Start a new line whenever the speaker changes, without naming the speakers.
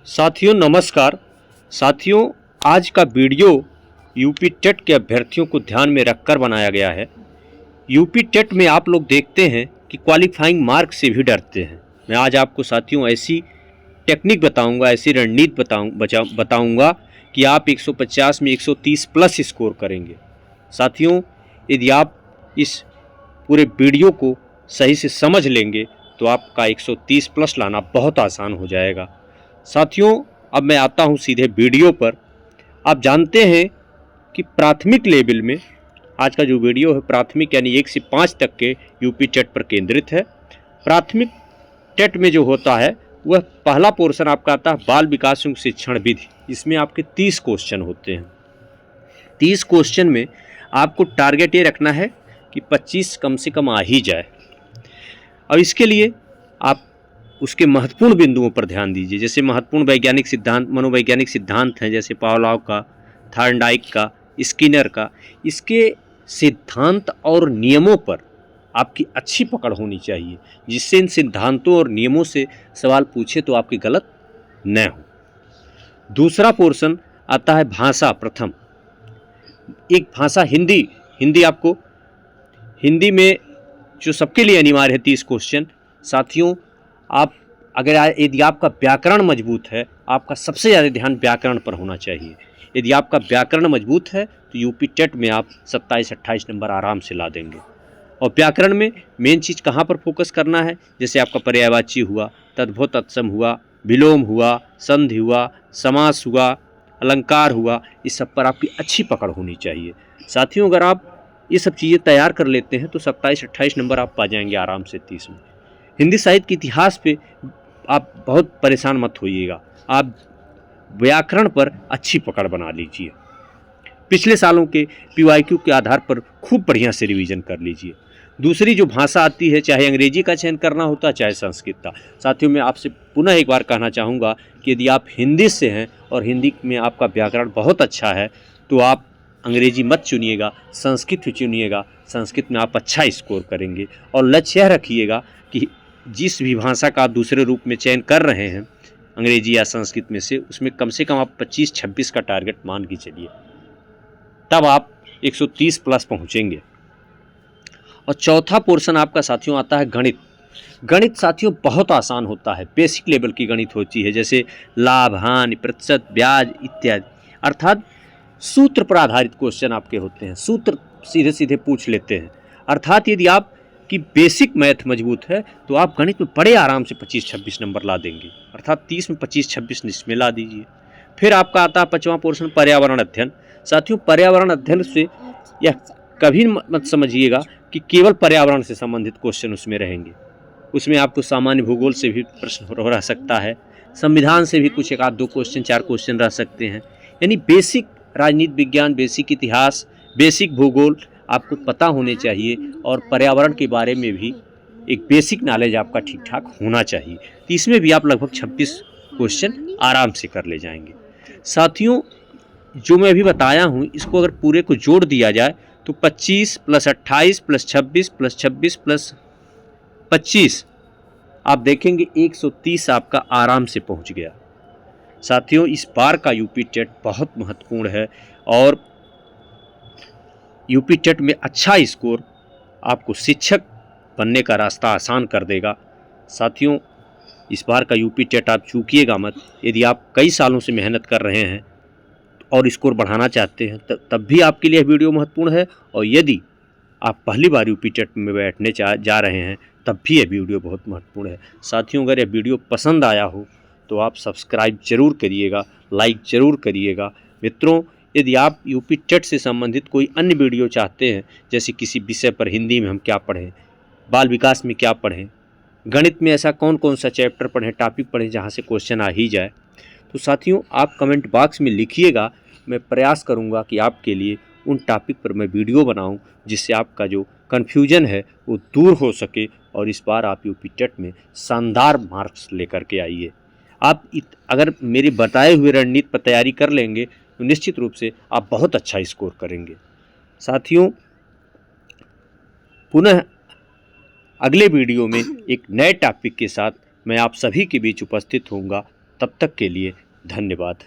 साथियों नमस्कार। साथियों आज का वीडियो यूपी टेट के अभ्यर्थियों को ध्यान में रखकर बनाया गया है। यूपी टेट में आप लोग देखते हैं कि क्वालिफाइंग मार्क से भी डरते हैं। मैं आज आपको साथियों ऐसी टेक्निक बताऊंगा, ऐसी रणनीति बताऊंगा कि आप 150 में 130 प्लस स्कोर करेंगे। साथियों यदि आप इस पूरे वीडियो को सही से समझ लेंगे तो आपका 130 प्लस लाना बहुत आसान हो जाएगा। साथियों अब मैं आता हूं सीधे वीडियो पर। आप जानते हैं कि प्राथमिक लेवल में आज का जो वीडियो है प्राथमिक यानी 1 से 5 तक के यूपी टेट पर केंद्रित है। प्राथमिक टेट में जो होता है वह पहला पोर्शन आपका आता है बाल विकास एवं शिक्षण विधि। इसमें आपके 30 क्वेश्चन होते हैं। 30 क्वेश्चन में आपको टारगेट ये रखना है कि 25 कम से कम आ ही जाए। अब इसके लिए आप उसके महत्वपूर्ण बिंदुओं पर ध्यान दीजिए। जैसे महत्वपूर्ण वैज्ञानिक सिद्धांत, मनोवैज्ञानिक सिद्धांत हैं, जैसे पावलोव का, थॉर्नडाइक का, स्किनर का। इसके सिद्धांत और नियमों पर आपकी अच्छी पकड़ होनी चाहिए, जिससे इन सिद्धांतों और नियमों से सवाल पूछे तो आपकी गलत न हो। दूसरा पोर्शन आता है भाषा। प्रथम एक भाषा हिंदी आपको हिंदी में जो सबके लिए अनिवार्य है 30 क्वेश्चन। साथियों आप यदि आपका व्याकरण मजबूत है, आपका सबसे ज़्यादा ध्यान व्याकरण पर होना चाहिए। यदि आपका व्याकरण मजबूत है तो यूपी टेट में आप 27-28 नंबर आराम से ला देंगे। और व्याकरण में मेन चीज़ कहाँ पर फोकस करना है, जैसे आपका पर्यायवाची हुआ, तद्भव तत्सम हुआ, विलोम हुआ, संधि हुआ, समास हुआ, अलंकार हुआ, इस सब पर आपकी अच्छी पकड़ होनी चाहिए। साथियों अगर आप ये सब चीज़ें तैयार कर लेते हैं तो 27-28 नंबर आप पा जाएंगे आराम से 30 में। हिंदी साहित्य के इतिहास पे आप बहुत परेशान मत होइएगा, आप व्याकरण पर अच्छी पकड़ बना लीजिए। पिछले सालों के पीवाईक्यू के आधार पर खूब बढ़िया से रिवीजन कर लीजिए। दूसरी जो भाषा आती है, चाहे अंग्रेजी का चयन करना होता है चाहे संस्कृत का। साथियों मैं आपसे पुनः एक बार कहना चाहूँगा कि यदि आप हिंदी से हैं और हिंदी में आपका व्याकरण बहुत अच्छा है तो आप अंग्रेजी मत चुनिएगा, संस्कृत चुनिएगा। संस्कृत में आप अच्छा स्कोर करेंगे। और लक्ष्य यह रखिएगा कि जिस भी भाषा का आप दूसरे रूप में चयन कर रहे हैं, अंग्रेजी या संस्कृत में से कम आप 25-26 का टारगेट मान के चलिए, तब आप 130 प्लस पहुंचेंगे। और चौथा पोर्शन आपका साथियों आता है गणित। गणित साथियों बहुत आसान होता है, बेसिक लेवल की गणित होती है, जैसे लाभ, हानि, प्रतिशत, ब्याज इत्यादि। अर्थात सूत्र पर आधारित क्वेश्चन आपके होते हैं, सूत्र सीधे सीधे पूछ लेते हैं। अर्थात यदि आप की बेसिक मैथ मजबूत है तो आप गणित में बड़े आराम से 25-26 नंबर ला देंगे। अर्थात 30 में 25-26 इसमें ला दीजिए। फिर आपका आता है 5वां पोर्शन पर्यावरण अध्ययन। साथियों पर्यावरण अध्ययन से यह कभी मत समझिएगा कि केवल पर्यावरण से संबंधित क्वेश्चन उसमें रहेंगे। उसमें आपको सामान्य भूगोल से भी प्रश्न रह सकता है, संविधान से भी कुछ 1-2 क्वेश्चन 4 क्वेश्चन रह सकते हैं। यानी बेसिक राजनीति विज्ञान, बेसिक इतिहास, बेसिक भूगोल आपको पता होने चाहिए। और पर्यावरण के बारे में भी एक बेसिक नॉलेज आपका ठीक ठाक होना चाहिए। तो इसमें भी आप लगभग 26 क्वेश्चन आराम से कर ले जाएंगे। साथियों जो मैं अभी बताया हूँ इसको अगर पूरे को जोड़ दिया जाए तो 25 + 28 + 26 + 26 + 25 आप देखेंगे 130 आपका आराम से पहुँच गया। साथियों इस बार का यूपी टेट बहुत महत्वपूर्ण है और यूपी टेट में अच्छा स्कोर आपको शिक्षक बनने का रास्ता आसान कर देगा। साथियों इस बार का यूपी टेट आप चूकिएगा मत। यदि आप कई सालों से मेहनत कर रहे हैं और स्कोर बढ़ाना चाहते हैं तब भी आपके लिए वीडियो महत्वपूर्ण है। और यदि आप पहली बार यूपी टेट में बैठने जा रहे हैं तब भी यह वीडियो बहुत महत्वपूर्ण है। साथियों अगर यह वीडियो पसंद आया हो तो आप सब्सक्राइब जरूर करिएगा, लाइक ज़रूर करिएगा। मित्रों यदि आप यूपी टेट से संबंधित कोई अन्य वीडियो चाहते हैं, जैसे किसी विषय पर हिंदी में हम क्या पढ़ें, बाल विकास में क्या पढ़ें, गणित में ऐसा कौन सा चैप्टर पढ़ें, टॉपिक पढ़ें जहाँ से क्वेश्चन आ ही जाए, तो साथियों आप कमेंट बॉक्स में लिखिएगा। मैं प्रयास करूँगा कि आपके लिए उन टॉपिक पर मैं वीडियो बनाऊँ जिससे आपका जो कन्फ्यूजन है वो दूर हो सके और इस बार आप यूपी टेट में शानदार मार्क्स लेकर के आइए। आप अगर मेरी बताए हुए रणनीति पर तैयारी कर लेंगे तो निश्चित रूप से आप बहुत अच्छा स्कोर करेंगे। साथियों पुनः अगले वीडियो में एक नए टॉपिक के साथ मैं आप सभी के बीच उपस्थित होऊंगा। तब तक के लिए धन्यवाद।